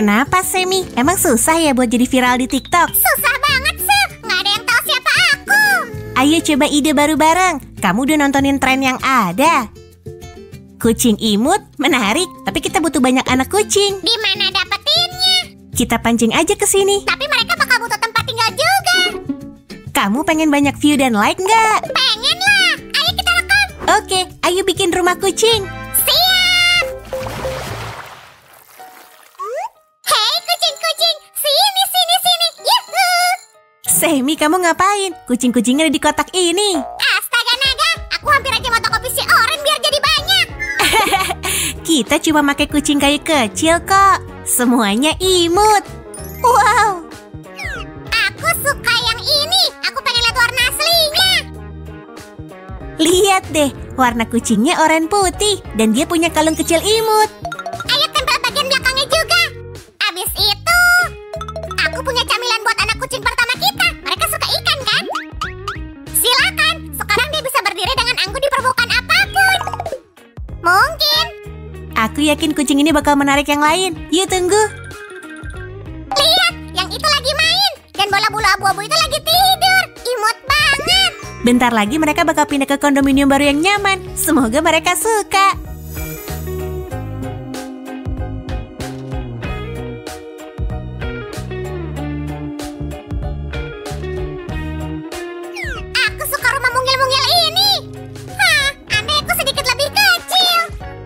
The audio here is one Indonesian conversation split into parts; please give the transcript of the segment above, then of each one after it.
Kenapa, Semi? Emang susah ya buat jadi viral di TikTok? Susah banget, Sel. Nggak ada yang tahu siapa aku. Ayo coba ide baru bareng. Kamu udah nontonin tren yang ada? Kucing imut, menarik. Tapi kita butuh banyak anak kucing. Di mana dapetinnya? Kita pancing aja ke sini. Tapi mereka bakal butuh tempat tinggal juga. Kamu pengen banyak view dan like nggak? Pengen lah. Ayo kita rekam. Oke, ayo bikin rumah kucing. Siap. Hei kucing-kucing, sini. Yuhu. Semi, kamu ngapain? Kucing-kucingnya ada di kotak ini. Astaga naga, aku hampir aja motokopi si Oren biar jadi banyak. Kita cuma pakai kucing kayu kecil kok. Semuanya imut. Wow. Aku suka yang ini. Aku pengen lihat warna aslinya. Lihat deh, warna kucingnya oranye putih. Dan dia punya kalung kecil imut. Ayo tempel bagian belakangnya juga. Abis itu, aku punya camilan buat anak kucing pertama kita. Mereka suka ikan kan? Silakan, sekarang dia bisa berdiri dengan anggun di permukaan apapun. Mungkin. Aku yakin kucing ini bakal menarik yang lain. Yuk tunggu. Lihat, yang itu lagi main. Dan bola-bola abu-abu itu lagi tidur. Imut banget. Bentar lagi mereka bakal pindah ke kondominium baru yang nyaman. Semoga mereka suka. Aku suka rumah mungil-mungil ini. Hah, andai aku sedikit lebih kecil.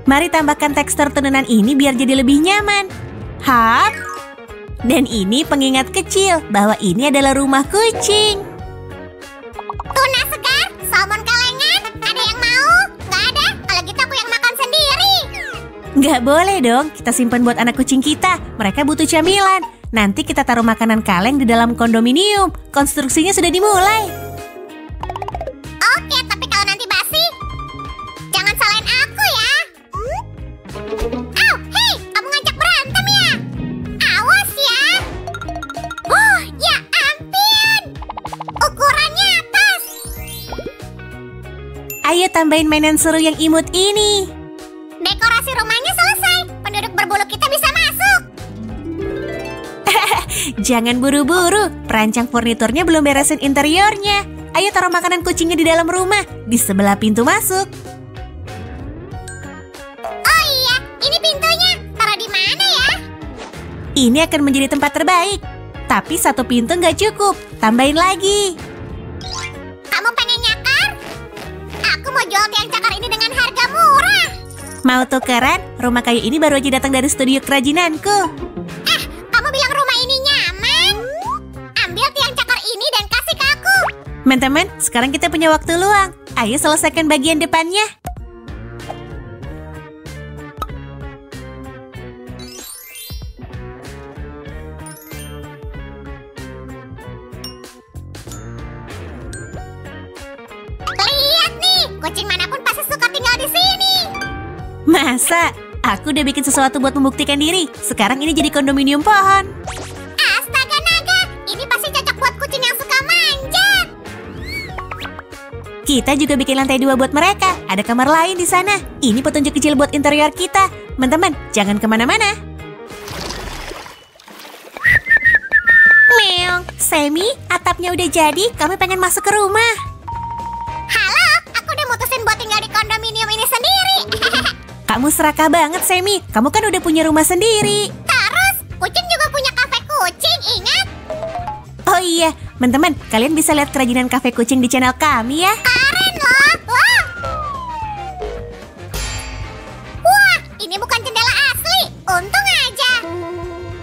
Mari tambahkan tekstur tenunan ini biar jadi lebih nyaman. Hap. Dan ini pengingat kecil bahwa ini adalah rumah kucing. Tuna segar, salmon kalengan, ada yang mau? Nggak ada, kalau gitu aku yang makan sendiri. Nggak boleh dong, kita simpan buat anak kucing kita. Mereka butuh camilan. Nanti kita taruh makanan kaleng di dalam kondominium. Konstruksinya sudah dimulai. Oke, tapi kalau nanti basi, jangan salahin aku ya. Au, hei, kamu ngajak berantem ya? Awas ya. Oh, ya ampun. Ukurannya pas. Ayo tambahin mainan seru yang imut ini. Dekorasi rumahnya selesai. Penduduk berbulu kita bisa masuk. Jangan buru-buru, perancang furniturnya belum beresin interiornya. Ayo taruh makanan kucingnya di dalam rumah, di sebelah pintu masuk. Oh iya, ini pintunya. Taruh di mana ya? Ini akan menjadi tempat terbaik. Tapi satu pintu nggak cukup, tambahin lagi. Kamu pengen nyakar? Aku mau jual tiang cakar ini dengan harga murah. Mau tukeran? Rumah kayu ini baru aja datang dari studio kerajinanku. Kamu bilang rumah ini nyaman? Ambil tiang cakar ini dan kasih ke aku. Teman-teman, sekarang kita punya waktu luang. Ayo selesaikan bagian depannya. Lihat nih, kucing manapun pasti suka tinggal di sini. Masa? Aku udah bikin sesuatu buat membuktikan diri. Sekarang ini jadi kondominium pohon. Astaga naga, ini pasti cocok buat kucing yang suka manjat. Kita juga bikin lantai 2 buat mereka. Ada kamar lain di sana. Ini petunjuk kecil buat interior kita. Teman-teman, jangan kemana-mana. Meong, Semi, atapnya udah jadi. Kami pengen masuk ke rumah. Halo, aku udah mutusin buat tinggal di kondominium ini sendiri. Kamu serakah banget, Semi. Kamu kan udah punya rumah sendiri. Terus, kucing juga punya kafe kucing, ingat? Oh iya, teman-teman, kalian bisa lihat kerajinan kafe kucing di channel kami ya. Keren loh. Wah. Wah, ini bukan jendela asli. Untung aja.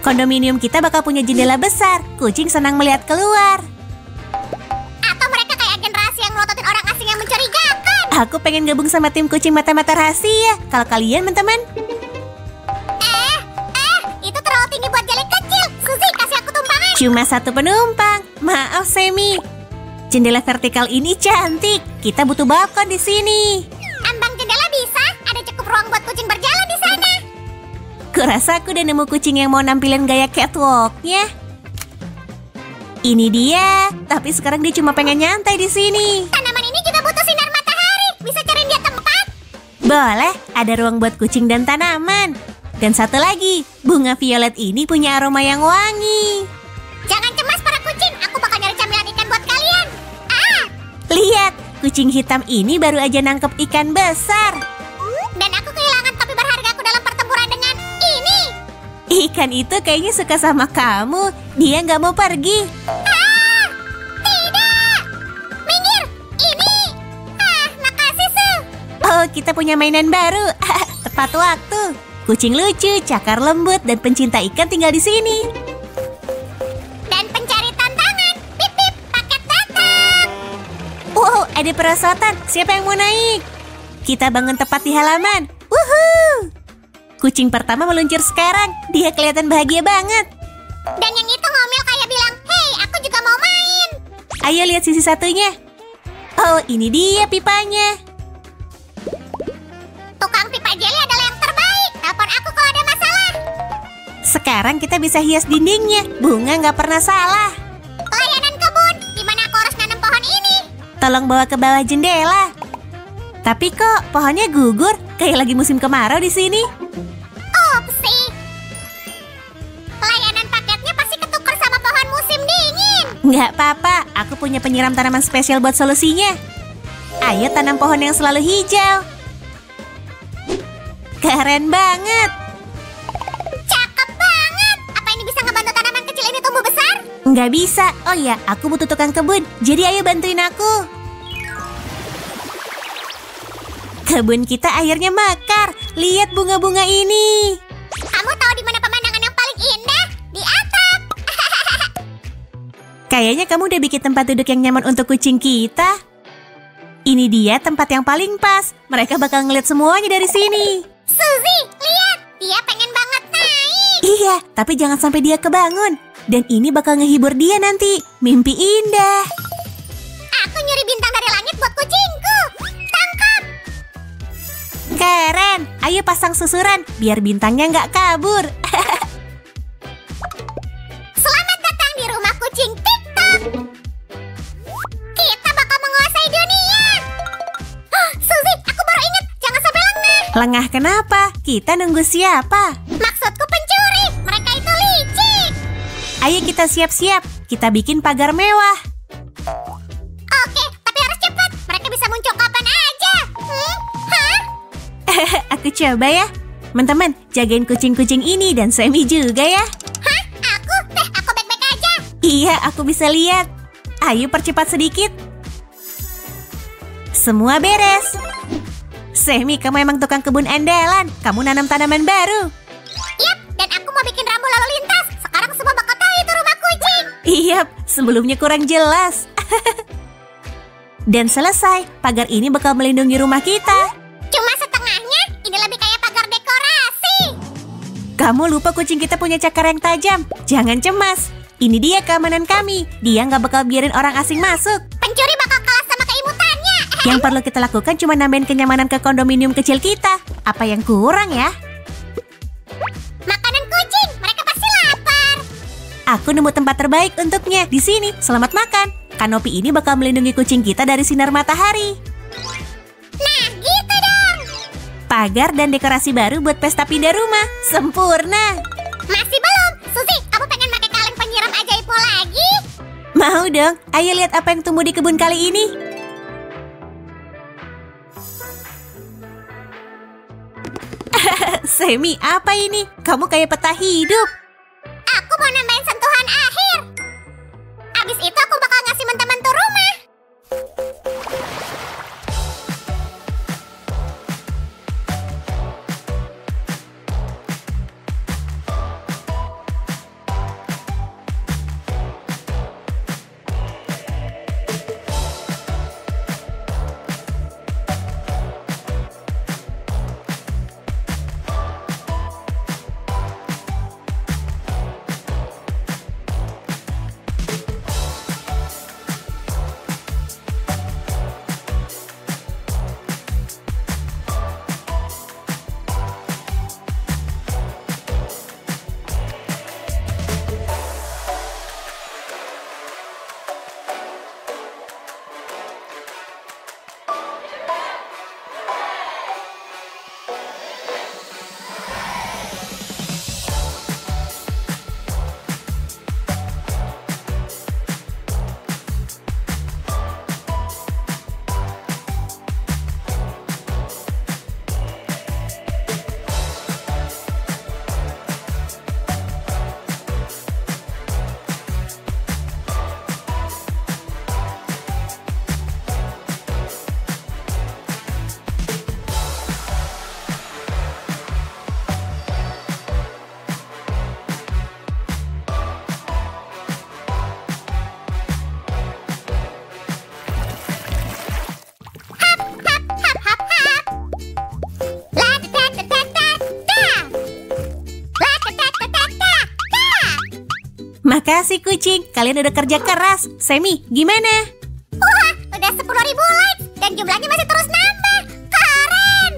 Kondominium kita bakal punya jendela besar. Kucing senang melihat keluar. Atau mereka kayak agen rahasia yang melototin orang asing yang mencurigakan. Aku pengen gabung sama tim kucing mata-mata rahasia. Kalau kalian, teman-teman? Itu terlalu tinggi buat jali kecil. Suzy, kasih aku tumpangan. Cuma satu penumpang. Maaf, Semi. Jendela vertikal ini cantik. Kita butuh balkon di sini. Ambang jendela bisa. Ada cukup ruang buat kucing berjalan di sana. Kurasa aku udah nemu kucing yang mau nampilin gaya catwalknya. Ini dia. Tapi sekarang dia cuma pengen nyantai di sini. Tanaman ini juga butuh sinar matahari. Bisa cariin dia tempat. Boleh, ada ruang buat kucing dan tanaman. Dan satu lagi, bunga violet ini punya aroma yang wangi. Jangan cemas para kucing, aku bakal nyari camilan ikan buat kalian. Lihat, kucing hitam ini baru aja nangkep ikan besar. Dan aku kehilangan topi berhargaku dalam pertempuran dengan ini. Ikan itu kayaknya suka sama kamu. Dia nggak mau pergi. Tidak. Minggir, ini. Makasih, Su. Oh, kita punya mainan baru. Tepat waktu. Kucing lucu, cakar lembut, dan pencinta ikan tinggal di sini. Dan pencari tantangan. Pip, pip, paket datang. Wow, ada perosotan. Siapa yang mau naik? Kita bangun tepat di halaman. Wuhuu! Kucing pertama meluncur sekarang. Dia kelihatan bahagia banget. Dan yang itu ngomel kayak bilang, "Hei, aku juga mau main." Ayo lihat sisi satunya. Oh, ini dia pipanya. Tukang pipa jeli adalah yang terbaik. Telepon aku kalau ada masalah. Sekarang kita bisa hias dindingnya. Bunga nggak pernah salah. Layanan kebun. Di mana aku harus nanam pohon ini? Tolong bawa ke bawah jendela. Tapi kok pohonnya gugur? Kayak lagi musim kemarau di sini. Upsi. Layanan paketnya pasti ketukar sama pohon musim dingin. Nggak apa-apa, aku punya penyiram tanaman spesial buat solusinya. Ayo tanam pohon yang selalu hijau. Keren banget. Cakep banget. Apa ini bisa ngebantu tanaman kecil ini tumbuh besar? Nggak bisa. Oh ya, aku butuh tukang kebun. Jadi ayo bantuin aku. Kebun kita akhirnya mekar. Lihat bunga-bunga ini. Kamu tahu di mana pemandangan yang paling indah? Di atap. Kayaknya kamu udah bikin tempat duduk yang nyaman untuk kucing kita. Ini dia tempat yang paling pas. Mereka bakal ngeliat semuanya dari sini. Suzy, lihat. Dia pengen banget naik. Iya, tapi jangan sampai dia kebangun. Dan ini bakal ngehibur dia nanti. Mimpi indah. Aku nyuri bintang dari langit buat kucingku. Tangkap. Keren. Ayo pasang susuran biar bintangnya nggak kabur. Selamat datang di rumah kucing TikTok. Kita bakal menguasai dunia. Suzy, aku baru ingat. Jangan sampai lengah. Lengah kenapa? Kita nunggu siapa? Maksudku pencuri. Mereka itu licik. Ayo kita siap-siap. Kita bikin pagar mewah. Oke, tapi harus cepat. Mereka bisa muncul kapan aja. Hah? Aku coba ya. Teman-teman, jagain kucing-kucing ini dan Sammy juga ya. Hah? Aku baik-baik aja. Iya, aku bisa lihat. Ayo percepat sedikit. Semua beres. Sammy, kamu emang tukang kebun andalan. Kamu nanam tanaman baru. Yap, dan aku mau bikin rambu lalu lintas. Sekarang semua bakal tahu itu rumah kucing. Iya, sebelumnya kurang jelas. Dan selesai, pagar ini bakal melindungi rumah kita. Cuma setengahnya, ini lebih kayak pagar dekorasi. Kamu lupa kucing kita punya cakar yang tajam. Jangan cemas. Ini dia keamanan kami. Dia nggak bakal biarin orang asing masuk. Pencuri bakal kalah sama keimutannya. Yang perlu kita lakukan cuma nambahin kenyamanan ke kondominium kecil kita. Apa yang kurang ya? Makanan kucing, mereka pasti lapar. Aku nemu tempat terbaik untuknya. Di sini, selamat makan. Kanopi ini bakal melindungi kucing kita dari sinar matahari. Nah, gitu dong. Pagar dan dekorasi baru buat pesta pindah rumah. Sempurna. Masih belum. Suzy, kamu pengen pakai kaleng penyiram ajaibmu lagi? Mau dong. Ayo lihat apa yang tumbuh di kebun kali ini. Sammy, apa ini? Kamu kayak peta hidup. Aku mau nambahin sentuhan akhir. Abis itu aku bakal ngasih mentementu rumah. kasih kucing, kalian udah kerja keras. Semi, gimana? Wah, udah 10.000 likes dan jumlahnya masih terus nambah. Keren.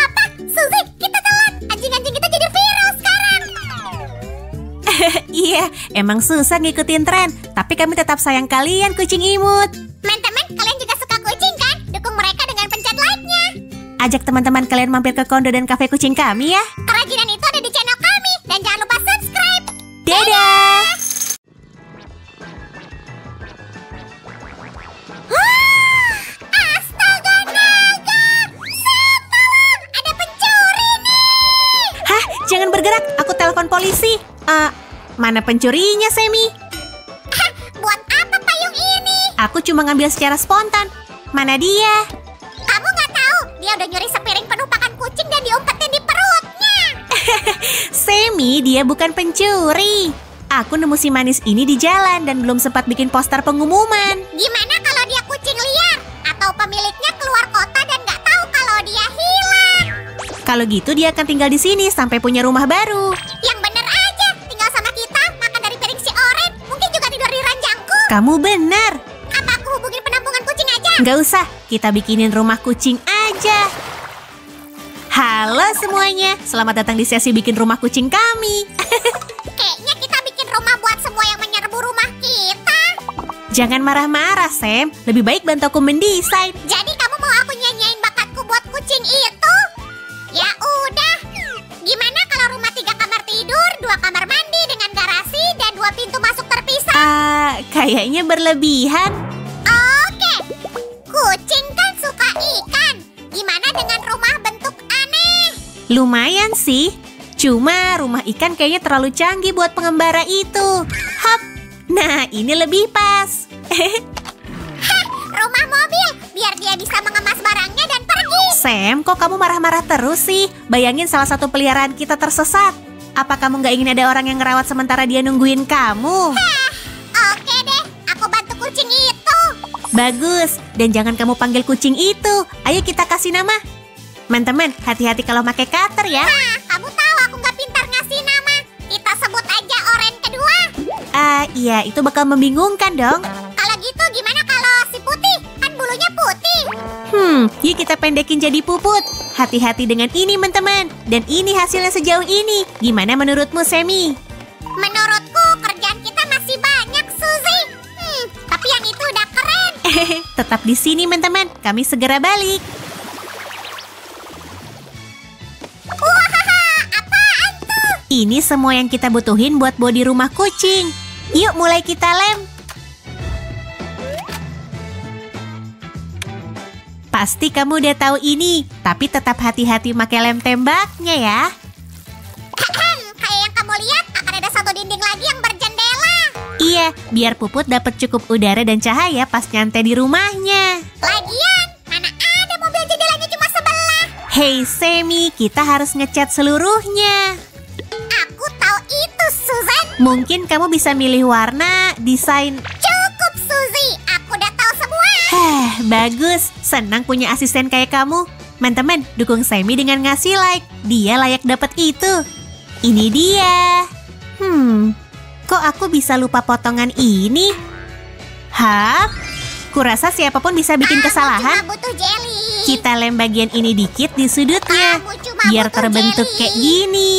Apa? Suzy, kita telat. Anjing-anjing kita jadi viral sekarang. Iya, emang susah ngikutin tren. Tapi kami tetap sayang kalian, kucing imut. Teman-teman, kalian juga suka kucing kan? Dukung mereka dengan pencet like-nya. Ajak teman-teman kalian mampir ke kondo dan kafe kucing kami ya. Kerajinan itu ada di channel kami. Dan jangan lupa subscribe. Dadah! Astaga naga! Tolong, ada pencuri nih! Hah, jangan bergerak, aku telepon polisi. Mana pencurinya, Semi? Buat apa payung ini? Aku cuma ngambil secara spontan. Mana dia? Kamu nggak tahu, dia udah nyuri sepiring penuh pakan kucing dan diumpetin di perutnya. Semi, dia bukan pencuri. Aku nemu si manis ini di jalan dan belum sempat bikin poster pengumuman. Gimana kalau dia kucing liar? Atau pemiliknya keluar kota dan nggak tahu kalau dia hilang? Kalau gitu dia akan tinggal di sini sampai punya rumah baru. Yang bener aja, tinggal sama kita, makan dari piring si Oren, mungkin juga tidur di ranjangku. Kamu benar. Apa aku hubungin penampungan kucing aja? Nggak usah, kita bikinin rumah kucing aja. Halo semuanya, selamat datang di sesi bikin rumah kucing kami. Kayaknya kita bikin rumah buat semua yang menyerbu rumah kita. Jangan marah-marah, Sam. Lebih baik bantu aku mendesain. Jadi kamu mau aku nyanyain bakatku buat kucing itu? Ya udah. Gimana kalau rumah 3 kamar tidur, 2 kamar mandi dengan garasi dan 2 pintu masuk terpisah? Kayaknya berlebihan. Oke. Kucing kan suka ikan. Gimana dengan rumah bentuk aneh? Lumayan sih. Cuma rumah ikan kayaknya terlalu canggih buat pengembara itu. Hap. Nah, ini lebih pas. Rumah mobil, biar dia bisa mengemas barangnya dan pergi. Sam, kok kamu marah-marah terus sih? Bayangin salah satu peliharaan kita tersesat. Apa kamu nggak ingin ada orang yang ngerawat sementara dia nungguin kamu? Oke deh, aku bantu kucing itu. Bagus, dan jangan kamu panggil kucing itu. Ayo kita kasih nama. Teman-teman, hati-hati kalau pakai cutter ya. Kamu tahu aku nggak pintar ngasih nama. Kita sebut aja Oren kedua. Iya, itu bakal membingungkan dong. Kalau gitu gimana kalau si Putih? Kan bulunya putih. Yuk kita pendekin jadi Puput. Hati-hati dengan ini, teman-teman. Dan ini hasilnya sejauh ini. Gimana menurutmu, Semi? Menurutku kerjaan kita masih banyak, Suzy. Tapi yang itu udah keren. Tetap di sini, teman-teman. Kami segera balik. Wah, apaan tuh? Ini semua yang kita butuhin buat bodi rumah kucing. Yuk mulai kita lem. Pasti kamu udah tahu ini, tapi tetap hati-hati pakai lem tembaknya ya. Kayak yang kamu lihat, akan ada satu dinding lagi yang berjendela. Iya, biar Puput dapat cukup udara dan cahaya pas nyantai di rumahnya. Lagian, mana ada mobil jendelanya cuma sebelah. Hey Semi, kita harus ngecat seluruhnya. Aku tahu itu, Susan. Mungkin kamu bisa milih warna, desain. Cukup, Suzy. Aku udah tahu semua. Bagus. Senang punya asisten kayak kamu. Teman-teman, dukung Semi dengan ngasih like. Dia layak dapat itu. Ini dia. Kok aku bisa lupa potongan ini? Hah? Kurasa siapapun bisa bikin kesalahan. Cuma butuh jelly. Kita lem bagian ini dikit di sudutnya. Kamu cuma Biar butuh terbentuk jelly. kayak gini.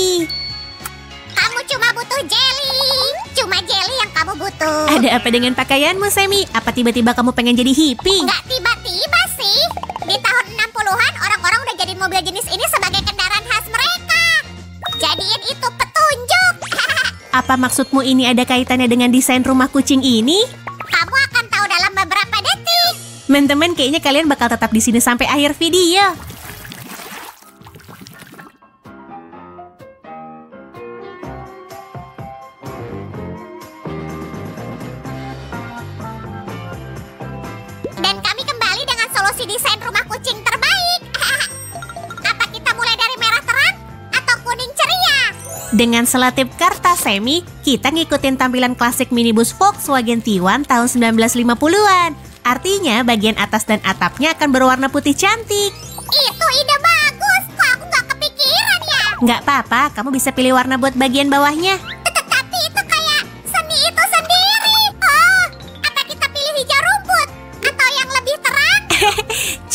Kamu cuma butuh jelly. Cuma jelly yang kamu butuh. Ada apa dengan pakaianmu, Semi? Apa tiba-tiba kamu pengen jadi hippie? Nggak tiba-tiba sih. Di tahun 60-an orang-orang udah jadi mobil jenis ini sebagai kendaraan khas mereka. Jadiin itu petunjuk. Apa maksudmu ini ada kaitannya dengan desain rumah kucing ini? Kamu akan tahu dalam beberapa detik. Teman-teman, kayaknya kalian bakal tetap di sini sampai akhir video. Dan kami kembali dengan solusi desain rumah kucing terbaik. Apa kita mulai dari merah terang atau kuning ceria? Dengan selatip kertas Semi, kita ngikutin tampilan klasik minibus Volkswagen Tiguan tahun 1950-an. Artinya bagian atas dan atapnya akan berwarna putih cantik. Itu ide bagus. Kok aku nggak kepikiran ya? Nggak apa-apa, kamu bisa pilih warna buat bagian bawahnya. Tapi itu kayak seni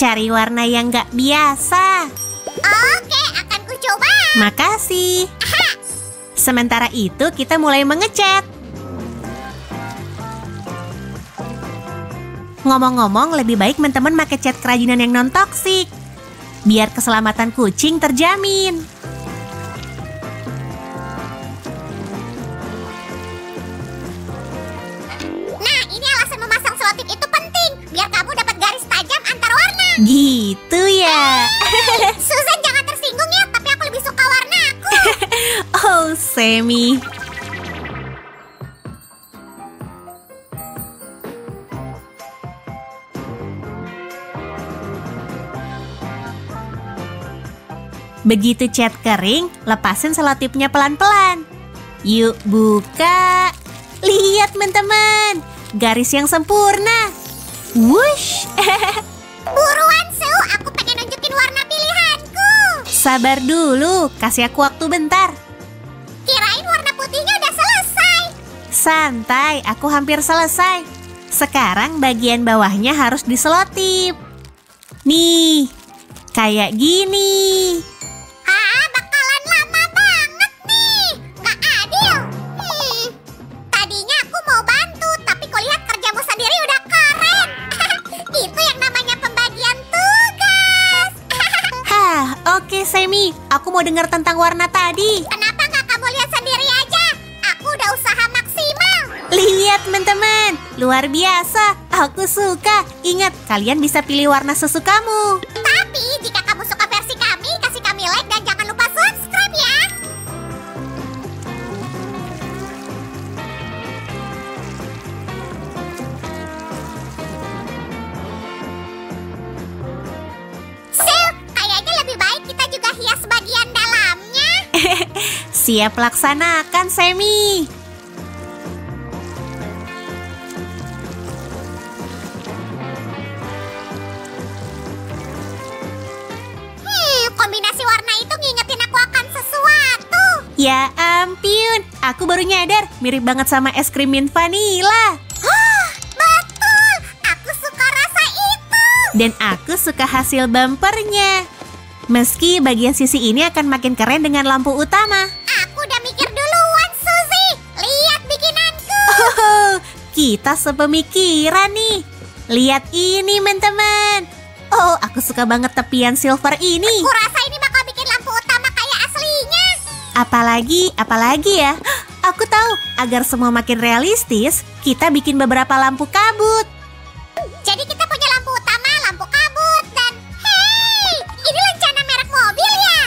Cari warna yang nggak biasa. Oke, akan ku coba. Makasih. Sementara itu kita mulai mengecat. Ngomong-ngomong, lebih baik teman-teman pakai cat kerajinan yang non-toksik. Biar keselamatan kucing terjamin. Nah, ini alasan memasang selotip itu penting. Biar kamu dapat garis tajam antar warna. Gitu ya. Susan, jangan tersinggung ya, tapi aku lebih suka warna aku. Oh, Sammy. Begitu cat kering, lepasin selotipnya pelan-pelan. Yuk buka. Lihat teman-teman, garis yang sempurna. Wush. Buruan, Sue, aku pengen nunjukin warna pilihanku. Sabar dulu, kasih aku waktu bentar. Kirain warna putihnya udah selesai. Santai, aku hampir selesai. Sekarang bagian bawahnya harus diselotip. Nih, kayak gini. Bakalan lama banget nih. Gak adil. Tadinya aku mau bantu, tapi kau lihat kerjamu sendiri udah keren. Itu yang namanya pembagian tugas. Oke Sammy, aku mau dengar tentang warna tadi. Kenapa nggak kamu lihat sendiri aja? Aku udah usaha maksimal. Lihat teman-teman, luar biasa. Aku suka. Ingat, kalian bisa pilih warna sesukamu. Tapi jika kamu suka versi kami, kasih kami like dan jangan lupa subscribe ya. Sil, kayaknya lebih baik kita juga hias bagian dalamnya. Siap laksanakan, Sammy. Kombinasi warna itu ngingetin aku akan sesuatu. Ya ampun, aku baru nyadar mirip banget sama es krim mint vanilla. Betul, aku suka rasa itu. Dan aku suka hasil bumpernya. Meski bagian sisi ini akan makin keren dengan lampu utama. Aku udah mikir duluan, Suzy. Lihat bikinanku. Oh, kita sepemikiran nih. Lihat ini, teman-teman. Oh, aku suka banget tepian silver ini. Kurasa ini bakal bikin lampu utama kayak aslinya. Apalagi ya? Aku tahu, agar semua makin realistis, kita bikin beberapa lampu kabut. Jadi kita punya lampu utama, lampu kabut, dan hey, ini lencana merek mobil ya?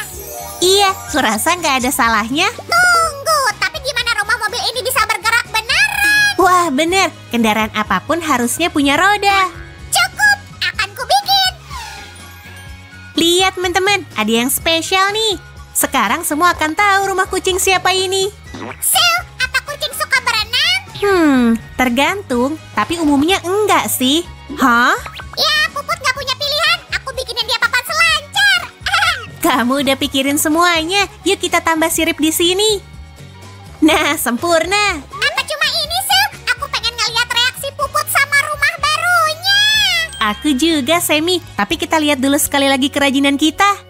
Iya, kurasa nggak ada salahnya. Tunggu, tapi gimana rumah mobil ini bisa bergerak beneran? Wah, bener. Kendaraan apapun harusnya punya roda. Cukup, akan kubikin. Lihat teman-teman, ada yang spesial nih. Sekarang semua akan tahu rumah kucing siapa ini. Sil, apa kucing suka berenang? Tergantung, tapi umumnya enggak sih. Hah? Ya, Puput nggak punya pilihan. Aku bikinin dia papan selancar. Kamu udah pikirin semuanya. Yuk kita tambah sirip di sini. Nah, sempurna. Apa cuma ini, Sil? Aku pengen ngeliat reaksi Puput sama rumah barunya. Aku juga, Sammy. Tapi kita lihat dulu sekali lagi kerajinan kita.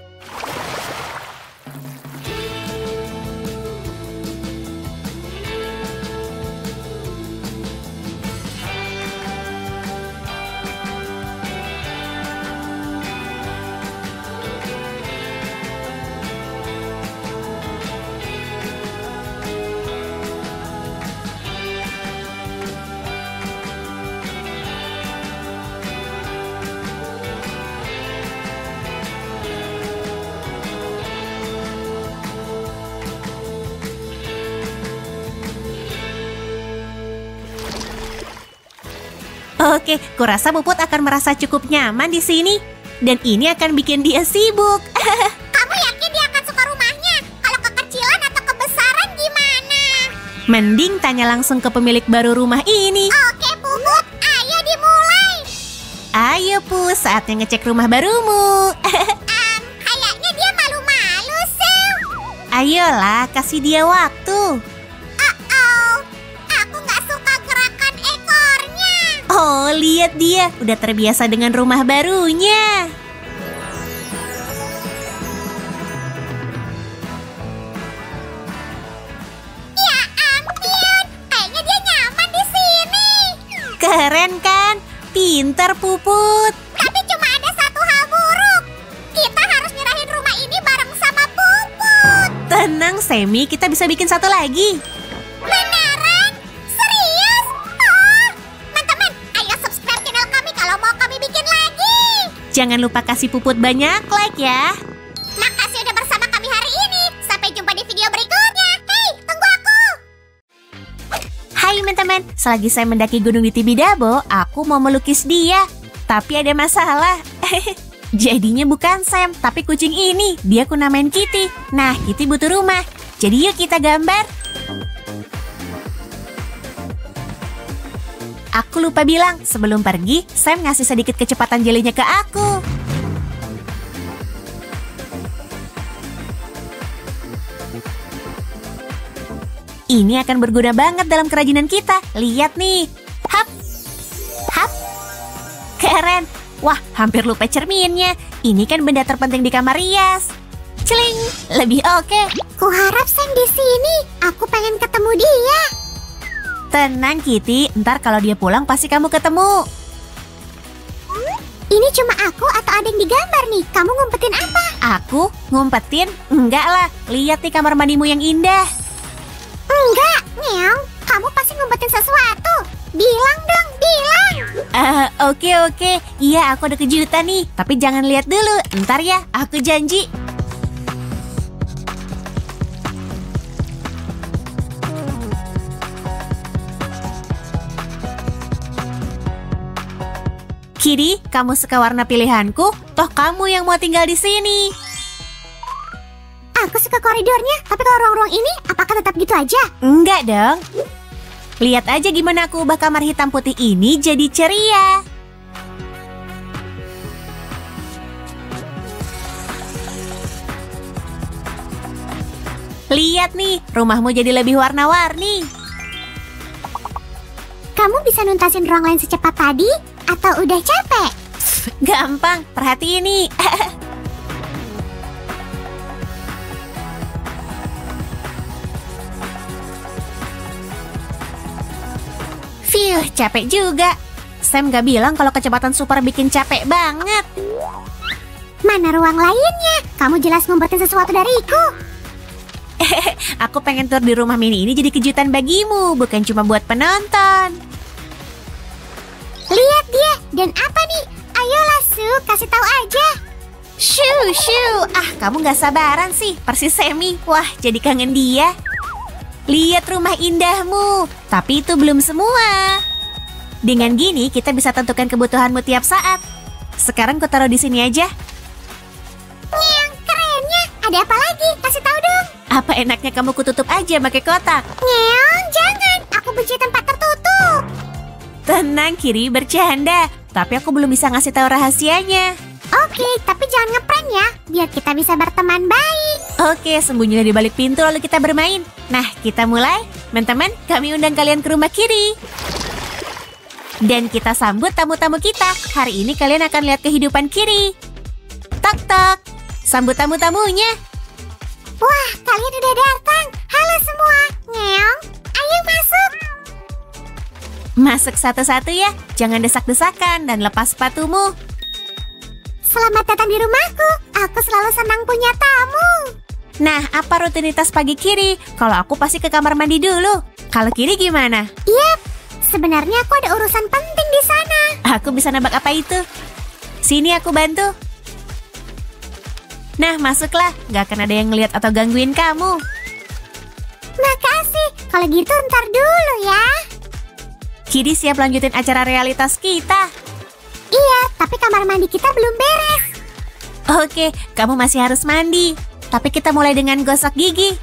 Oke, kurasa Puput akan merasa cukup nyaman di sini. Dan ini akan bikin dia sibuk. Kamu yakin dia akan suka rumahnya? Kalau kekecilan atau kebesaran gimana? Mending tanya langsung ke pemilik baru rumah ini. Oke, Puput, ayo dimulai. Ayo, Pus, saatnya ngecek rumah barumu. Kayaknya dia malu-malu, Sil. Ayolah, kasih dia waktu. Aku nggak suka gerakan ekornya. Oh, lihat dia, udah terbiasa dengan rumah barunya. Ya ampun, kayaknya dia nyaman di sini. Keren kan? Pinter, Puput. Tapi cuma ada satu hal buruk. Kita harus nyerahin rumah ini bareng sama Puput. Tenang, Sammy, kita bisa bikin satu lagi. Beneran? Serius? Oh, teman-teman, ayo subscribe channel kami kalau mau kami bikin lagi. Jangan lupa kasih Puput banyak like ya. Makasih udah bersama kami hari ini. Sampai jumpa di video berikutnya. Hei, tunggu aku. Hai teman-teman, selagi saya mendaki gunung di Tibidabo, aku mau melukis dia. Tapi ada masalah. Jadinya bukan Sam, tapi kucing ini. Dia aku namain Kitty. Nah, Kitty butuh rumah. Jadi yuk kita gambar. Aku lupa bilang, sebelum pergi, Sam ngasih sedikit kecepatan jelinya ke aku. Ini akan berguna banget dalam kerajinan kita. Lihat nih. Hap. Hap. Keren. Wah, hampir lupa cerminnya. Ini kan benda terpenting di kamar rias. Celing. Lebih oke. Kuharap Sam di sini. Aku pengen ketemu dia. Tenang, Kitty. Ntar kalau dia pulang pasti kamu ketemu. Ini cuma aku atau ada yang digambar nih? Kamu ngumpetin apa? Aku ngumpetin? Enggak lah. Lihat nih kamar mandimu yang indah. Enggak, Nyeong. Kamu pasti ngumpetin sesuatu. Bilang dong, bilang. Oke. Iya, aku ada kejutan nih. Tapi jangan lihat dulu. Ntar ya, aku janji. Kitty, kamu suka warna pilihanku? Toh kamu yang mau tinggal di sini. Aku suka koridornya, tapi kalau ruang-ruang ini, apakah tetap gitu aja? Enggak dong. Lihat aja gimana aku ubah kamar hitam putih ini jadi ceria. Lihat nih, rumahmu jadi lebih warna-warni. Kamu bisa nuntasin ruang lain secepat tadi? Atau udah capek? Gampang, perhatiin nih. Phew, capek juga. Sam gak bilang kalau kecepatan super bikin capek banget. Mana ruang lainnya? Kamu jelas ngumpetin sesuatu dariku. Aku pengen tur di rumah mini ini jadi kejutan bagimu, bukan cuma buat penonton. Lihat dia, dan apa nih? Ayolah Su, kasih tahu aja. Shoo. Kamu gak sabaran sih, persis Sammy. Wah, jadi kangen dia. Lihat rumah indahmu, tapi itu belum semua. Dengan gini, kita bisa tentukan kebutuhanmu tiap saat. Sekarang ku taruh di sini aja. Yang kerennya, ada apa lagi? Kasih tahu dong. Apa enaknya kamu kututup aja pakai kotak? Nyeong, jangan. Aku benci tempat tertutup. Tenang, Kiri, bercanda. Tapi aku belum bisa ngasih tahu rahasianya. Oke, tapi jangan ngeprank ya, biar kita bisa berteman baik. Oke, sembunyilah di balik pintu lalu kita bermain. Nah, kita mulai. Teman-teman, kami undang kalian ke rumah Kiri. Dan kita sambut tamu-tamu kita. Hari ini kalian akan lihat kehidupan Kiri. Tok-tok. Sambut tamu-tamunya. Wah, kalian udah datang. Halo semua. Nyeong, ayo masuk. Masuk satu-satu ya. Jangan desak-desakan dan lepas sepatumu. Selamat datang di rumahku. Aku selalu senang punya tamu. Nah, apa rutinitas pagi Kiri? Kalau aku pasti ke kamar mandi dulu. Kalau Kiri gimana? Yap, sebenarnya aku ada urusan penting di sana. Aku bisa nebak apa itu. Sini aku bantu. Nah, masuklah. Gak akan ada yang ngeliat atau gangguin kamu. Makasih. Kalau gitu ntar dulu ya. Kiri siap lanjutin acara realitas kita. Iya, tapi kamar mandi kita belum beres. Oke, kamu masih harus mandi. Tapi kita mulai dengan gosok gigi.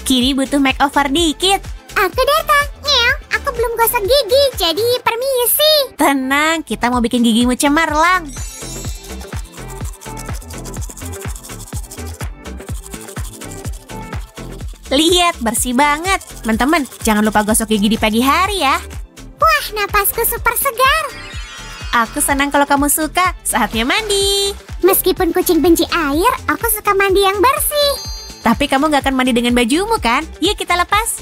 Kiri butuh makeover dikit. Aku datang. Nyeong, aku belum gosok gigi, jadi permisi. Tenang, kita mau bikin gigimu cemerlang. Lihat, bersih banget. Teman-teman, jangan lupa gosok gigi di pagi hari ya. Wah, napasku super segar. Aku senang kalau kamu suka. Saatnya mandi. Meskipun kucing benci air, aku suka mandi yang bersih. Tapi kamu gak akan mandi dengan bajumu kan? Yuk kita lepas.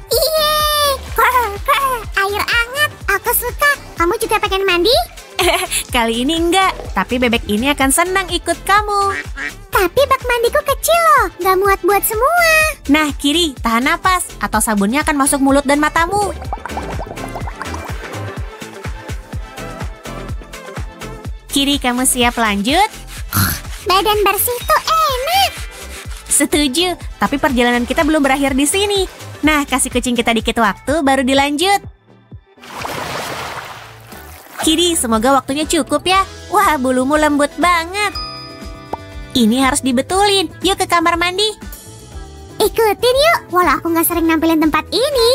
Yeay, air hangat. Aku suka. Kamu juga pengen mandi? Kali ini enggak, tapi bebek ini akan senang ikut kamu. Tapi bak mandiku kecil loh, gak muat buat semua. Nah, kiri, tahan napas, atau sabunnya akan masuk mulut dan matamu. Kiri, kamu siap lanjut? Badan bersih tuh enak. Setuju, tapi perjalanan kita belum berakhir di sini. Nah, kasih kucing kita dikit waktu, baru dilanjut. Kiri, semoga waktunya cukup ya. Wah, bulumu lembut banget. Ini harus dibetulin. Yuk ke kamar mandi. Ikutin yuk, walau aku gak sering nampilin tempat ini.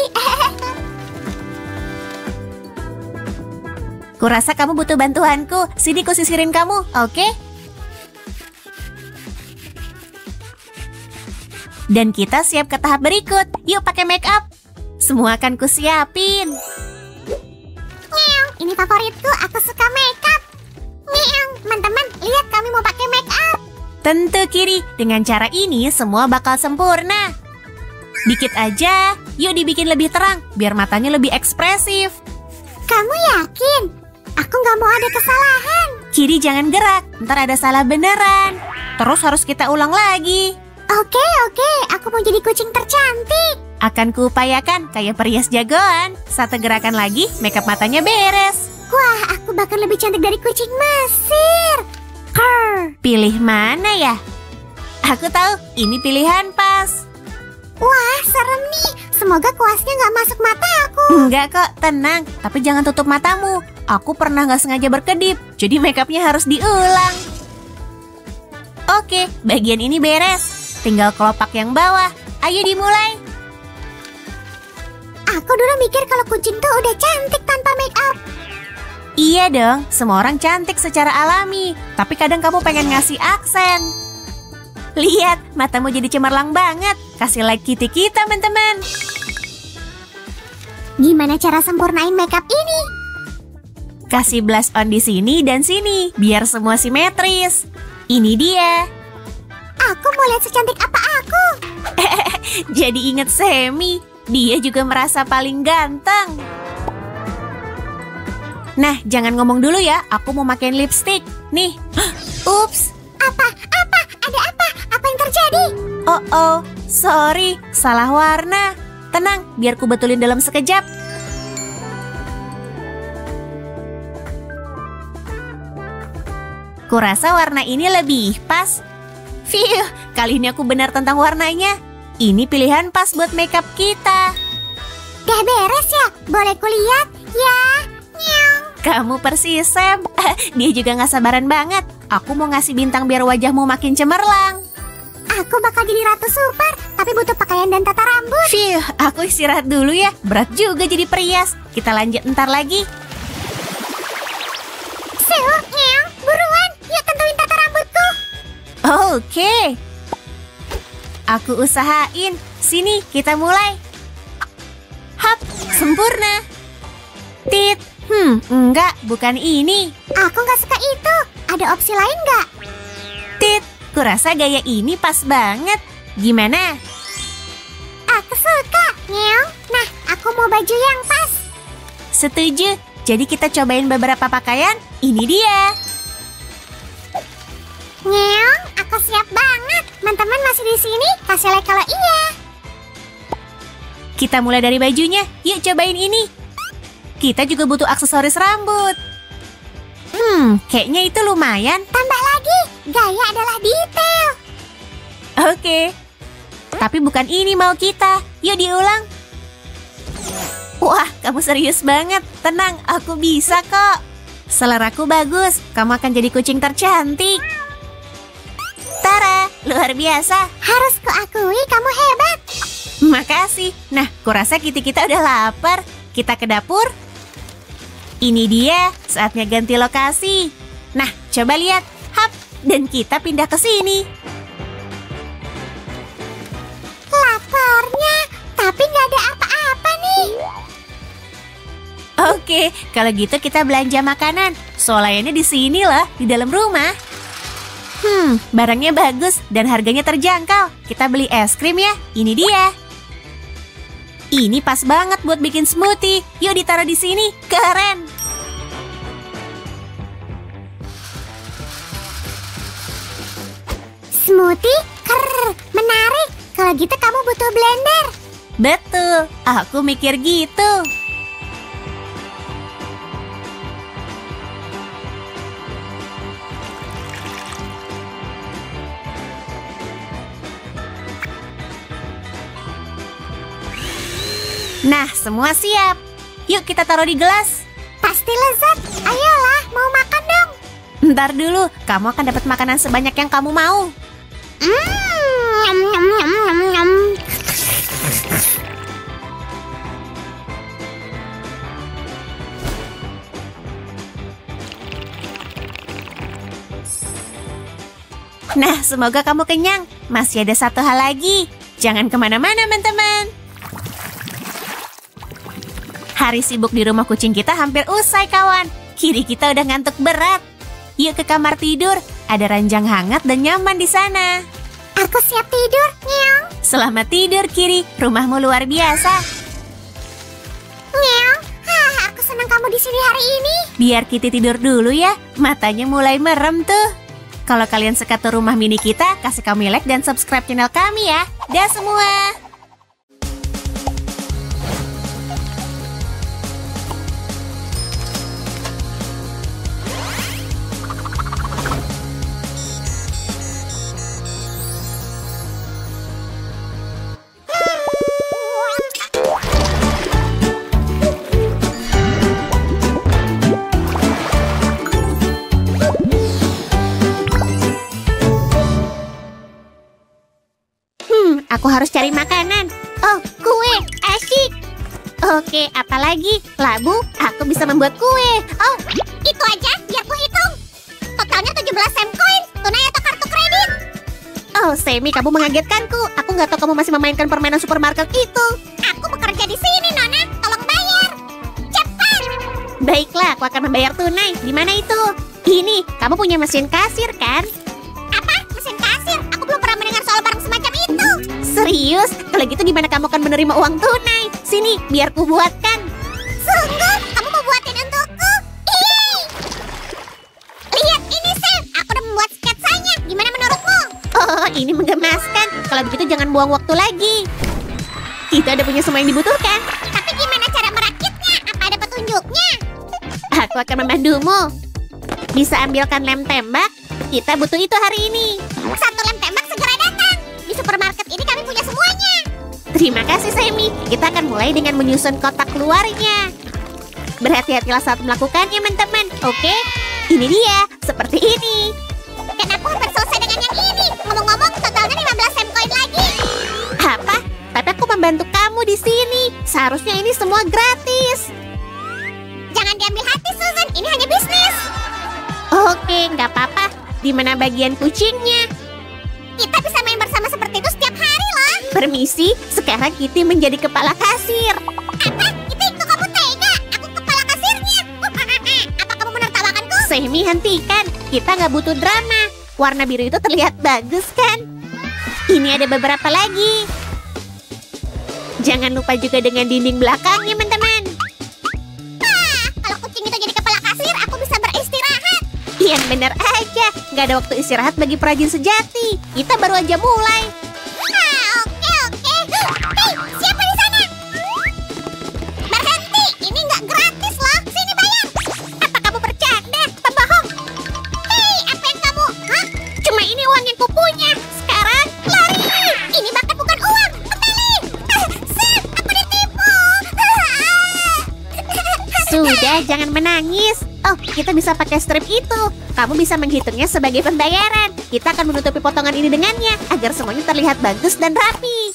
Kurasa kamu butuh bantuanku. Sini ku sisirin kamu, oke? Dan kita siap ke tahap berikut. Yuk pakai make up. Semua akan ku siapin. Ini favoritku, aku suka make up. Teman-teman, lihat kami mau pakai make up. Tentu kiri, dengan cara ini semua bakal sempurna. Dikit aja, yuk dibikin lebih terang, biar matanya lebih ekspresif. Kamu yakin? Aku gak mau ada kesalahan. Kiri jangan gerak, ntar ada salah beneran. Terus harus kita ulang lagi. Oke, aku mau jadi kucing tercantik. Akan kuupayakan kayak perias jagoan. Satu gerakan lagi, makeup matanya beres. Wah, aku bakal lebih cantik dari kucing Mesir. Pilih mana ya? Aku tahu, ini pilihan pas. Wah, serem nih. Semoga kuasnya gak masuk mataku. Enggak kok, tenang. Tapi jangan tutup matamu. Aku pernah gak sengaja berkedip, jadi makeupnya harus diulang. Oke, bagian ini beres. Tinggal kelopak yang bawah. Ayo dimulai. Aku dulu mikir kalau kucing tuh udah cantik tanpa make up. Iya dong, semua orang cantik secara alami. Tapi kadang kamu pengen ngasih aksen. Lihat, matamu jadi cemerlang banget. Kasih like kitty kita, teman-teman. Gimana cara sempurnain makeup ini? Kasih blush on di sini dan sini, biar semua simetris. Ini dia. Aku mau lihat secantik apa aku. Jadi inget Semi, dia juga merasa paling ganteng. Nah, jangan ngomong dulu ya, aku mau makein lipstick. Nih, ups. Apa? Ada apa? Apa yang terjadi? Oh, sorry, salah warna. Tenang, biar ku betulin dalam sekejap. Kurasa warna ini lebih pas. Fiuh, kali ini aku benar tentang warnanya. Ini pilihan pas buat makeup kita. Udah beres ya? Boleh kulihat? Ya. Nyong. Kamu persis, Sam. Dia juga gak sabaran banget. Aku mau ngasih bintang biar wajahmu makin cemerlang. Aku bakal jadi ratu super, tapi butuh pakaian dan tata rambut. Fiuh, aku istirahat dulu ya. Berat juga jadi perias. Kita lanjut ntar lagi. Nyong, buruan. Yuk tentuin tata rambutku. Oke. Aku usahain. Sini, kita mulai. Hap, sempurna. Tit. Enggak, bukan ini. Aku gak suka itu. Ada opsi lain gak? Tit, kurasa gaya ini pas banget. Gimana? Aku suka. Nyong. Nah, aku mau baju yang pas. Setuju. Jadi kita cobain beberapa pakaian. Ini dia. Nyong, aku siap banget. Teman-teman masih di sini? Kasih like kalau iya. Kita mulai dari bajunya. Yuk cobain ini. Kita juga butuh aksesoris rambut. Kayaknya itu lumayan. Tambah lagi, gaya adalah detail. Oke. Tapi bukan ini mau kita. Yuk diulang. Wah, kamu serius banget. Tenang, aku bisa kok. Seleraku bagus. Kamu akan jadi kucing tercantik. Tara, luar biasa. Harus kuakui kamu hebat. Makasih. Nah, kurasa kitty kita udah lapar. Kita ke dapur. Ini dia, saatnya ganti lokasi. Nah, coba lihat. Hap, dan kita pindah ke sini. Oke, kalau gitu kita belanja makanan. Swalayannya di sini loh, di dalam rumah. Barangnya bagus dan harganya terjangkau. Kita beli es krim ya, ini dia. Ini pas banget buat bikin smoothie. Yuk ditaruh di sini, keren. Smoothie? Menarik. Kalau gitu kamu butuh blender. Betul, aku mikir gitu. Nah, semua siap. Yuk kita taruh di gelas. Pasti lezat. Ayolah, mau makan dong. Ntar dulu, kamu akan dapat makanan sebanyak yang kamu mau. Nyam, nyam, nyam, nyam, nyam. Nah, semoga kamu kenyang. Masih ada satu hal lagi. Jangan kemana-mana, teman-teman. Hari sibuk di rumah kucing kita hampir usai, kawan. Kiri kita udah ngantuk berat. Yuk ke kamar tidur. Ada ranjang hangat dan nyaman di sana. Aku siap tidur, Nyong. Selamat tidur, Kiri. Rumahmu luar biasa. Nyong, aku senang kamu di sini hari ini. Biar Kitty tidur dulu ya. Matanya mulai merem tuh. Kalau kalian suka tuh rumah mini kita, kasih kami like dan subscribe channel kami ya. Dah semua. Aku harus cari makanan. Oh, kue. Asyik. Oke, apalagi? Labu, aku bisa membuat kue. Oh, itu aja, biar ku hitung. Totalnya 17 sem koin, tunai atau kartu kredit. Oh, Semi, kamu mengagetkanku. Aku nggak tahu kamu masih memainkan permainan supermarket itu. Aku bekerja di sini, Nona. Tolong bayar. Cepat. Baiklah, aku akan membayar tunai. Di mana itu? Ini, kamu punya mesin kasir, kan? Apa? Mesin kasir? Aku belum pernah mendengar soal barang semacam itu. Serius? Kalau gitu gimana kamu akan menerima uang tunai? Sini, biar ku buatkan. Sungguh? Kamu mau buatin untukku? Ih! Lihat ini, Sam. Aku udah membuat sketsanya. Gimana menurutmu? Oh, ini menggemaskan. Kalau begitu jangan buang waktu lagi. Kita udah punya semua yang dibutuhkan. Tapi gimana cara merakitnya? Apa ada petunjuknya? Aku akan membantumu. Bisa ambilkan lem tembak. Kita butuh itu hari ini. Satu lem tembak segera datang. Di supermarket ini kami punya semuanya. Terima kasih, Semi. Kita akan mulai dengan menyusun kotak luarnya. Berhati-hatilah saat melakukannya, teman-teman. Oke? Ini dia, seperti ini. Dan aku hampir selesai dengan yang ini. Ngomong-ngomong, totalnya 15 sem koin lagi. Apa? Tapi aku membantu kamu di sini. Seharusnya ini semua gratis. Jangan diambil hati, Susan. Ini hanya bisnis. Oke, nggak apa-apa. Di mana bagian kucingnya? Kita bisa main bersama seperti itu setiap hari loh. Permisi, sekarang Kitty menjadi kepala kasir. Apa? Itu kamu tega? Aku kepala kasirnya. Apa kamu menertawakanku? Semi, hentikan. Kita nggak butuh drama. Warna biru itu terlihat bagus, kan? Ini ada beberapa lagi. Jangan lupa juga dengan dinding belakangnya, teman-teman. Kalau kucing itu jadi kepala kasir, aku bisa beristirahat. Yang benar aja. Nggak ada waktu istirahat bagi perajin sejati. Kita baru aja mulai. Oke. Hei, siapa di sana? Berhenti, ini nggak gratis loh. Sini bayar. Apa kamu bercanda? Pembohong. Hei, apa yang kamu? Hah? Cuma ini uang yang kupunya. Sekarang, Lari! Ini bahkan bukan uang. Kembali. Sam, aku ditipu. sudah, jangan menangis. Oh, kita bisa pakai strip itu. Kamu bisa menghitungnya sebagai pembayaran. Kita akan menutupi potongan ini dengannya, agar semuanya terlihat bagus dan rapi.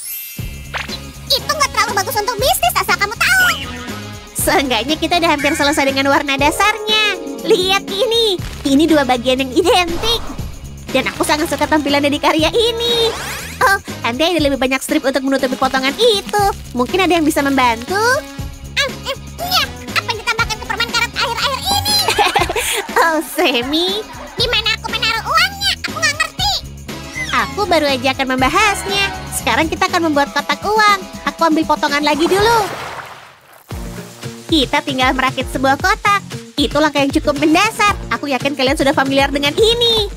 Itu nggak terlalu bagus untuk bisnis, asal kamu tahu. Seenggaknya kita udah hampir selesai dengan warna dasarnya. Lihat ini. Ini dua bagian yang identik. Dan aku sangat suka tampilannya di karya ini. Oh, andai ada lebih banyak strip untuk menutupi potongan itu. Mungkin ada yang bisa membantu? Iya, apa yang ditambahkan ke permainan Oh, Semi. Di mana aku menaruh uangnya? Aku nggak ngerti. Aku baru aja akan membahasnya. Sekarang kita akan membuat kotak uang. Aku ambil potongan lagi dulu. Kita tinggal merakit sebuah kotak. Itu langkah yang cukup mendasar. Aku yakin kalian sudah familiar dengan ini.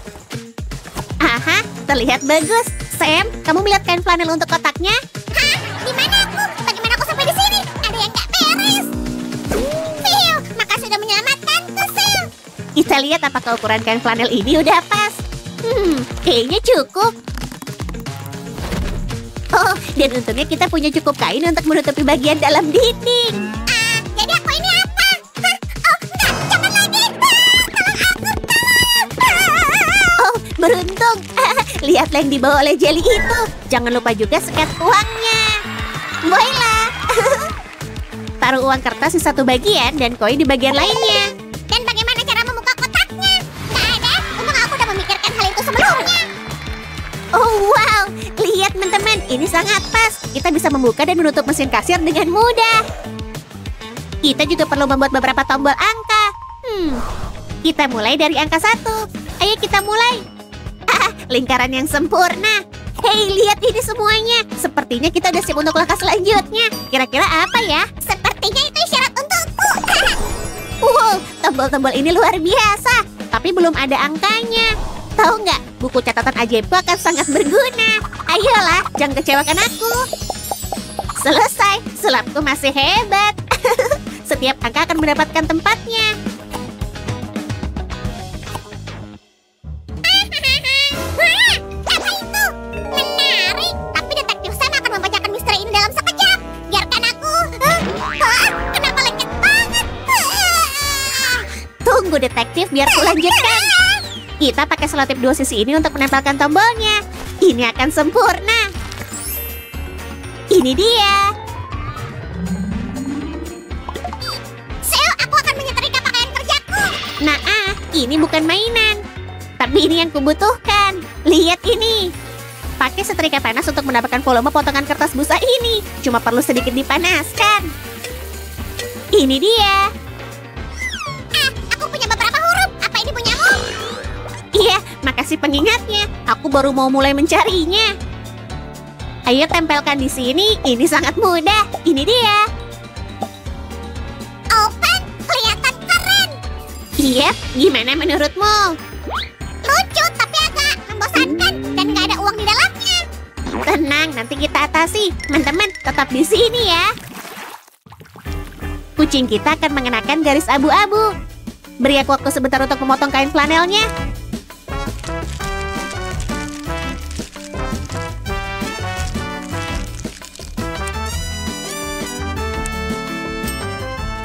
Aha, terlihat bagus. Sam, kamu melihat kain flanel untuk kotaknya? Hah? Di mana aku? Bagaimana aku sampai di sini? Ada yang nggak beres. Phil, makasih sudah menyelamatkanku, Phil. Kita lihat apakah ukuran kain flanel ini udah pas. Kayaknya cukup. Oh, dan untungnya kita punya cukup kain untuk menutupi bagian dalam dinding. Jadi aku ini apa? Hah? Oh, enggak, jangan lagi. Tolong aku, tolong. Oh, beruntung. Lihatlah yang dibawa oleh Jelly itu. Jangan lupa juga sekat uangnya. Baiklah. Taruh uang kertas di satu bagian dan koin di bagian lainnya. Dan bagaimana cara membuka kotaknya? Nggak ada. Untung aku udah memikirkan hal itu sebelumnya. Oh, wow. Lihat, teman-teman. Ini sangat pas. Kita bisa membuka dan menutup mesin kasir dengan mudah. Kita juga perlu membuat beberapa tombol angka. Kita mulai dari angka 1. Ayo kita mulai. Lingkaran yang sempurna. Hei, lihat ini semuanya. Sepertinya kita udah siap untuk langkah selanjutnya. Kira-kira apa ya? Sepertinya itu isyarat untukku. Wow, tombol-tombol ini luar biasa. Tapi belum ada angkanya. Tahu nggak, buku catatan ajaibku akan sangat berguna. Ayolah, jangan kecewakan aku. Selesai, sulapku masih hebat. Setiap angka akan mendapatkan tempatnya. Wah, apa itu? Menarik. Tapi detektif Sam akan membacakan misteri ini dalam sekejap. Biarkan aku. Kenapa lengket banget? Tunggu, detektif, biar ku lanjutkan. Kita pakai selotip 2 sisi ini untuk menempelkan tombolnya. Ini akan sempurna. Ini dia. Sel, aku akan menyetrika pakaian kerjaku. Nah, ini bukan mainan. Tapi ini yang kubutuhkan. Lihat ini. Pakai setrika panas untuk mendapatkan volume potongan kertas busa ini. Cuma perlu sedikit dipanaskan. Ini dia. Aku punya beberapa huruf. Apa ini punyamu? Iya, makasih pengingatnya. Aku baru mau mulai mencarinya. Ayo tempelkan di sini. Ini sangat mudah. Ini dia. Open, kelihatan keren. Iya, gimana menurutmu? Lucu, tapi agak membosankan. Dan nggak ada uang di dalamnya. Tenang, nanti kita atasi. Teman-teman, tetap di sini ya. Kucing kita akan mengenakan garis abu-abu. Beri aku waktu sebentar untuk memotong kain flanelnya.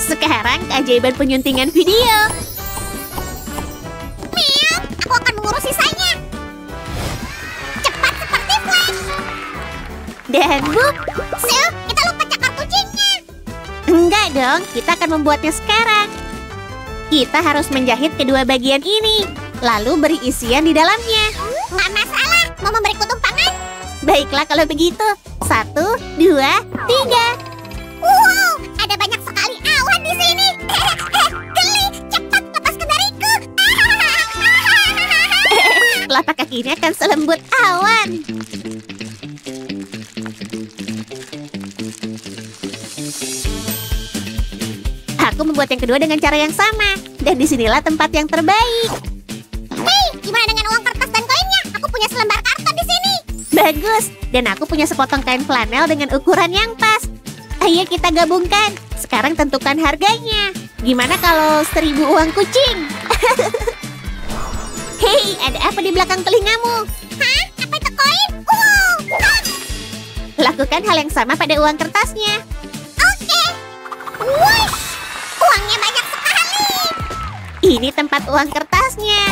Sekarang keajaiban penyuntingan video. Miau, aku akan mengurus sisanya. Cepat seperti flash. Dan boop. Sil, kita lupa cakar kucingnya. Enggak dong, kita akan membuatnya sekarang. Kita harus menjahit kedua bagian ini. Lalu beri isian di dalamnya. Nggak masalah, mau memberiku tumpangan? Baiklah kalau begitu. 1, 2, 3. Wow, ada banyak sekali awan di sini. Geli, cepat lepaskan dariku. Telapak kaki ini akan selembut awan. Aku membuat yang kedua dengan cara yang sama. Dan disinilah tempat yang terbaik. Hei, gimana dengan uang kertas dan koinnya? Aku punya selembar karton di sini. Bagus. Dan aku punya sepotong kain flanel dengan ukuran yang pas. Ayo kita gabungkan. Sekarang tentukan harganya. Gimana kalau 1000 uang kucing? Hei, ada apa di belakang telingamu? Hah? Apa itu koin? Wow. Lakukan hal yang sama pada uang kertasnya. Oke. Wush, uangnya banyak sekali. Ini tempat uang kertasnya.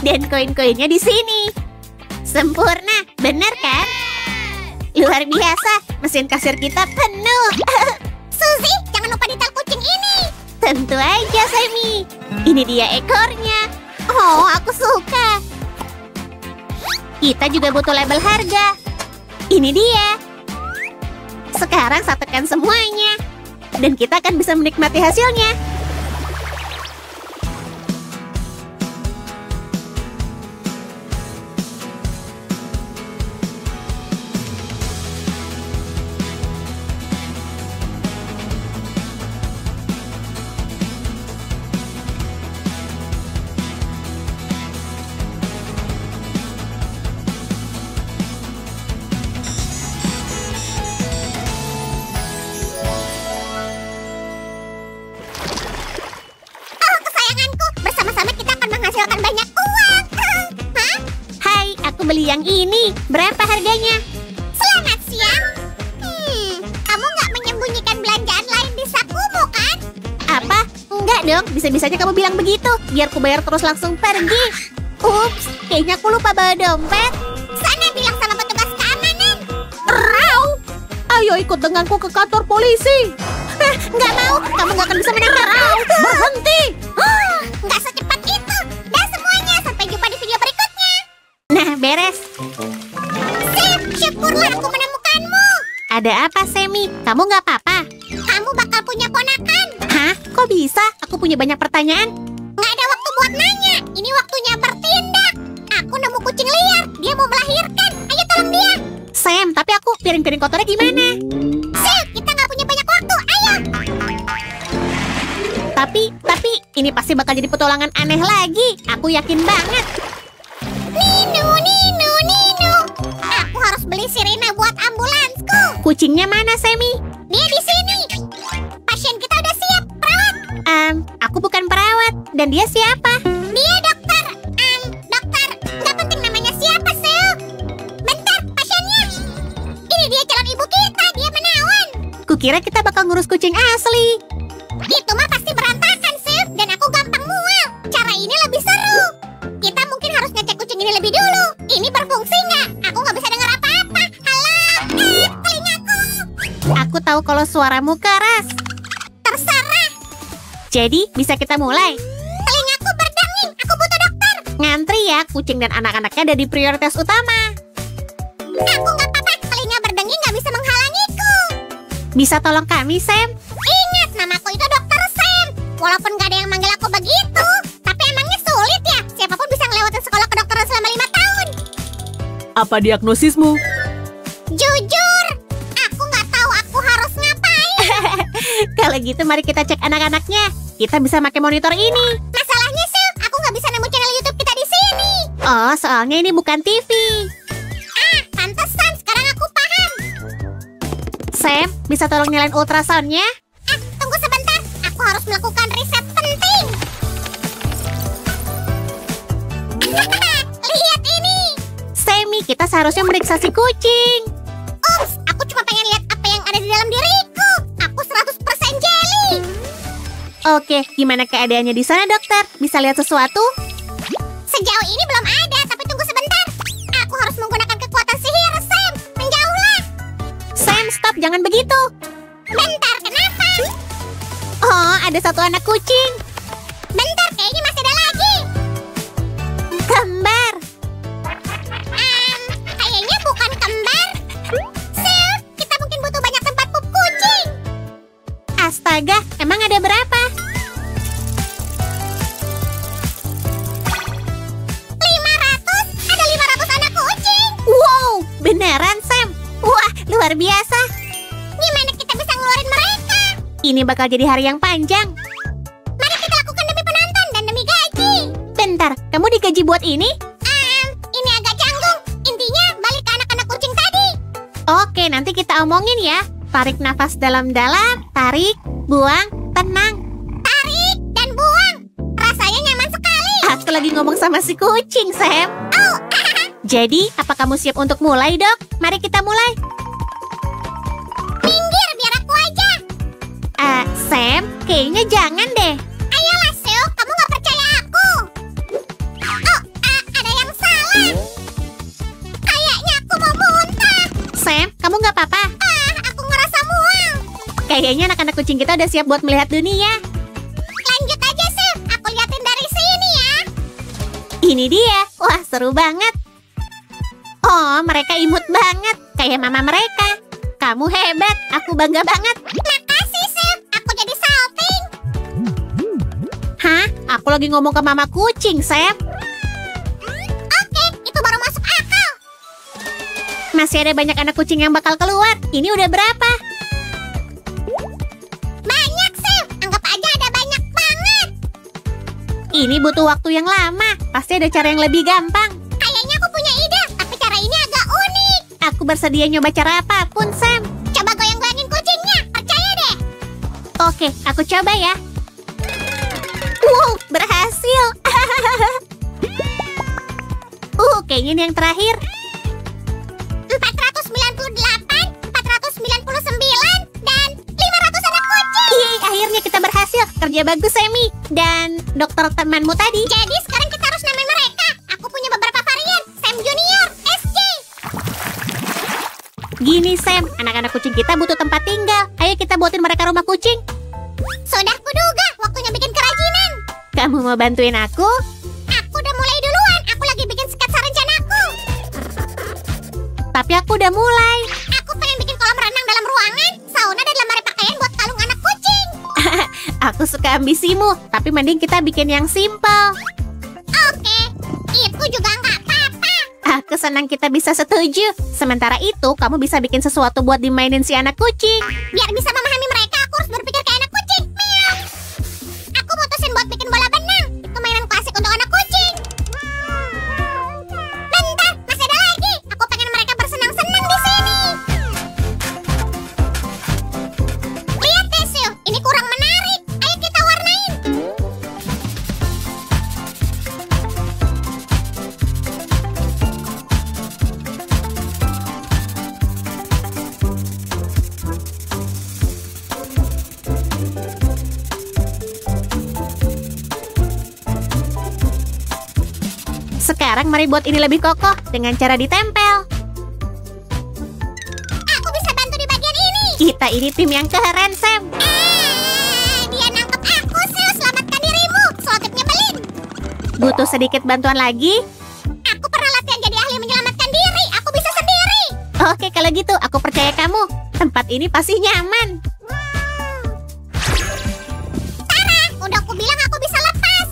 Dan koin-koinnya di sini. Sempurna, benar kan? Luar biasa, mesin kasir kita penuh. Suzy, jangan lupa detail kucing ini. Tentu aja, Sammy. Ini dia ekornya. Oh, aku suka. Kita juga butuh label harga. Ini dia. Sekarang satukan semuanya. dan kita akan bisa menikmati hasilnya. Beli yang ini. Berapa harganya? Selamat siang. Kamu nggak menyembunyikan belanjaan lain di sakumu, kan? Apa? Enggak dong. Bisa-bisanya kamu bilang begitu. Biar ku bayar terus langsung pergi. Ups, kayaknya aku lupa bawa dompet. Sana bilang sama petugas keamanan. Rau! Ayo ikut denganku ke kantor polisi. Nggak mau. Kamu nggak akan bisa menangkap. Rau! Berhenti! Nggak secepat itu. Dah semuanya. Sampai jumpa di video berikutnya. Nah, beres. Sip, syukurlah aku menemukanmu. Ada apa, Semi? Kamu nggak apa-apa? Kamu bakal punya ponakan. Hah? Kok bisa? Aku punya banyak pertanyaan. Nggak ada waktu buat nanya. Ini waktunya bertindak. Aku nemu kucing liar. Dia mau melahirkan. Ayo tolong dia. Sam, tapi aku piring-piring kotornya gimana? Sip, kita nggak punya banyak waktu. Ayo. Tapi, ini pasti bakal jadi petualangan aneh lagi. Aku yakin banget. Nino. Aku harus beli sirena buat ambulansku. Kucingnya mana, Semi? Dia di sini. Pasien kita udah siap, perawat. Aku bukan perawat. Dan dia siapa? Dia dokter. Dokter. Nggak penting namanya siapa, Sil. Bentar, pasiennya. Ini dia calon ibu kita. Dia menawan. Kukira kita bakal ngurus kucing asli. Itu mah pasti berantakan, Sil. Dan aku gampang mual. Cara ini lebih seru. Kita mungkin harus ngecek kucing ini lebih dulu. Ini berfungsi nggak? Aku nggak bisa dengar apa-apa. Halo? Telingaku. Aku tahu kalau suaramu keras. Terserah. Jadi, bisa kita mulai? Telingaku berdenging. Aku butuh dokter. Ngantri ya, kucing dan anak-anaknya ada di prioritas utama. Aku nggak apa-apa. Telinga berdenging nggak bisa menghalangiku. Bisa tolong kami, Sam? Ingat, namaku itu Dokter Sam. Walaupun nggak ada yang manggil aku begitu. Tapi emangnya sulit ya? Siapapun bisa ngelewatin sekolah kedokteran selama 5 tahun. Apa diagnosismu? Jujur, aku nggak tahu aku harus ngapain. Kalau gitu mari kita cek anak-anaknya. Kita bisa pakai monitor ini. Masalahnya, Sil, aku nggak bisa nemu channel YouTube kita di sini. Oh, soalnya ini bukan TV. Pantesan. Sekarang aku paham. Sam, bisa tolong nyalain ultrasoundnya? Tunggu sebentar. Aku harus melakukan riset penting. Lihat ini. Semi, kita seharusnya meriksa si kucing. Ups, aku cuma pengen lihat apa yang ada di dalam diriku. Aku 100% jelly. Oke, gimana keadaannya di sana, dokter? Bisa lihat sesuatu? Sejauh ini belum ada, tapi tunggu sebentar. Aku harus menggunakan kekuatan sihir, Sam. Menjauhlah. Sam, stop, jangan begitu. Bentar, kenapa? Oh, ada satu anak kucing. Bentar, kayaknya masih ada lagi. Kembar. Kayaknya bukan kembar. Sil, kita mungkin butuh banyak tempat pup kucing. Astaga, emang ada berapa? 500? Ada 500 anak kucing. Wow, beneran, Sam. Wah, luar biasa. Gimana kita bisa ngeluarin mereka? Ini bakal jadi hari yang panjang. Mari kita lakukan demi penonton dan demi gaji. Bentar, kamu digaji buat ini? Ini agak canggung. Intinya balik ke anak-anak kucing tadi. Oke, nanti kita omongin ya. Tarik nafas dalam-dalam, tarik, buang, tenang. Tarik dan buang. Rasanya nyaman sekali. Aku lagi ngomong sama si kucing, Sam. Oh, Jadi, apa kamu siap untuk mulai, Dok? Mari kita mulai. minggir biar aku aja. Sam, kayaknya jangan deh. Ayolah, Sil. Kamu nggak percaya aku. Oh, ada yang salah. Kayaknya aku mau muntah. Sam, kamu nggak apa-apa? Aku ngerasa mual. Kayaknya anak-anak kucing kita udah siap buat melihat dunia. Lanjut aja, Sil. Aku liatin dari sini ya. Ini dia. Wah, seru banget. Oh, mereka imut banget. Kayak mama mereka. Kamu hebat. Aku bangga banget. Makasih, Sil. Aku lagi ngomong ke mama kucing, Sam. Oke, itu baru masuk akal. Masih ada banyak anak kucing yang bakal keluar. Ini udah berapa? Banyak, Sam. Anggap aja ada banyak banget. Ini butuh waktu yang lama. Pasti ada cara yang lebih gampang. Kayaknya aku punya ide, tapi cara ini agak unik. Aku bersedia nyoba cara apapun, Sam. Coba goyang-goyangin kucingnya, percaya deh. Oke, aku coba ya. Wow, berhasil. Kayaknya ini yang terakhir. 498, 499, dan 500 anak kucing. Yeay, akhirnya kita berhasil. Kerja bagus, Sammy. Dan dokter temanmu tadi. Jadi sekarang kita harus namain mereka. Aku punya beberapa varian. Sam Junior, SJ. Gini, Sam. Anak-anak kucing kita butuh tempat tinggal. Ayo kita buatin mereka rumah kucing. Sudah kuduga, waktunya bikin kerajinan. Kamu mau bantuin aku? Aku udah mulai duluan. Aku lagi bikin sketsa rencanaku. Tapi aku udah mulai. Aku pengen bikin kolam renang dalam ruangan, sauna dan lemari pakaian buat kalung anak kucing. Aku suka ambisimu. Tapi mending kita bikin yang simple. Oke, itu juga nggak apa-apa. Aku senang kita bisa setuju. Sementara itu, kamu bisa bikin sesuatu buat dimainin si anak kucing. Biar bisa memahami mereka, aku harus berpikir kayak anak kucing. Miau. Aku mutusin buat bikin bola benang. Itu mainan klasik untuk anak kucing. Bentar, masih ada lagi. Aku pengen mereka bersenang-senang di sini. Lihat deh, Sil. Ini kurang menarik. Ayo kita warnain. Sekarang mari buat ini lebih kokoh dengan cara ditempel. Aku bisa bantu di bagian ini. Kita ini tim yang keren, Sam. Dia nangkep aku, Sil. Selamatkan dirimu. Selotip nyebelin. Butuh sedikit bantuan lagi? Aku pernah latihan jadi ahli menyelamatkan diri. Aku bisa sendiri. Oke, kalau gitu aku percaya kamu. Tempat ini pasti nyaman. Tara, udah aku bilang aku bisa lepas.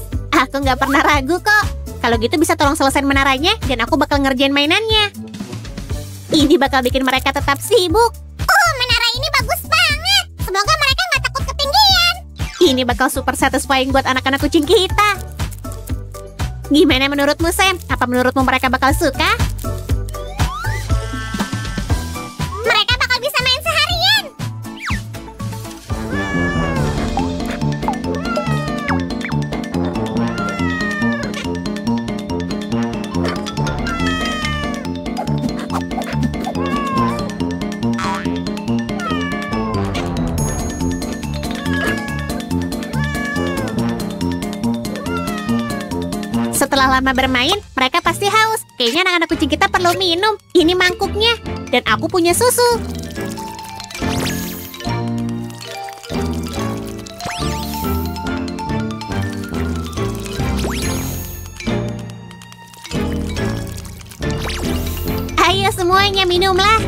Aku nggak pernah ragu kok. Kalau gitu bisa tolong selesain menaranya dan aku bakal ngerjain mainannya. Ini bakal bikin mereka tetap sibuk. Menara ini bagus banget. Semoga mereka nggak takut ketinggian. Ini bakal super satisfying buat anak-anak kucing kita. Gimana menurutmu, Sam? Apa menurutmu mereka bakal suka? Mereka bakal bisa main seharian. Setelah lama bermain, mereka pasti haus. Kayaknya anak-anak kucing kita perlu minum. Ini mangkuknya. Dan aku punya susu. Ayo semuanya minumlah.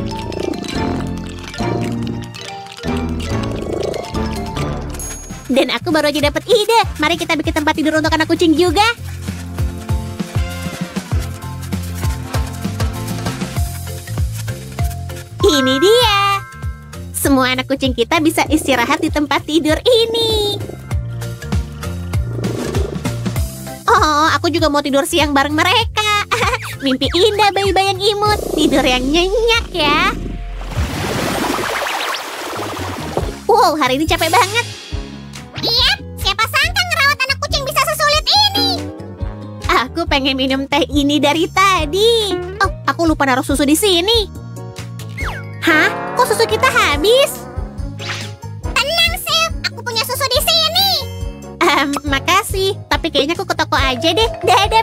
Dan aku baru aja dapat ide. Mari kita bikin tempat tidur untuk anak kucing juga. Ini dia. Semua anak kucing kita bisa istirahat di tempat tidur ini. Oh, aku juga mau tidur siang bareng mereka. Mimpi indah bayi-bayi yang imut. Tidur yang nyenyak ya. Wow, hari ini capek banget. Iya, siapa sangka ngerawat anak kucing bisa sesulit ini. Aku pengen minum teh ini dari tadi. Oh, aku lupa naruh susu di sini. Hah? Kok susu kita habis? Tenang, Sil. Aku punya susu di sini. Makasih. Tapi kayaknya aku ke toko aja deh. Dadah,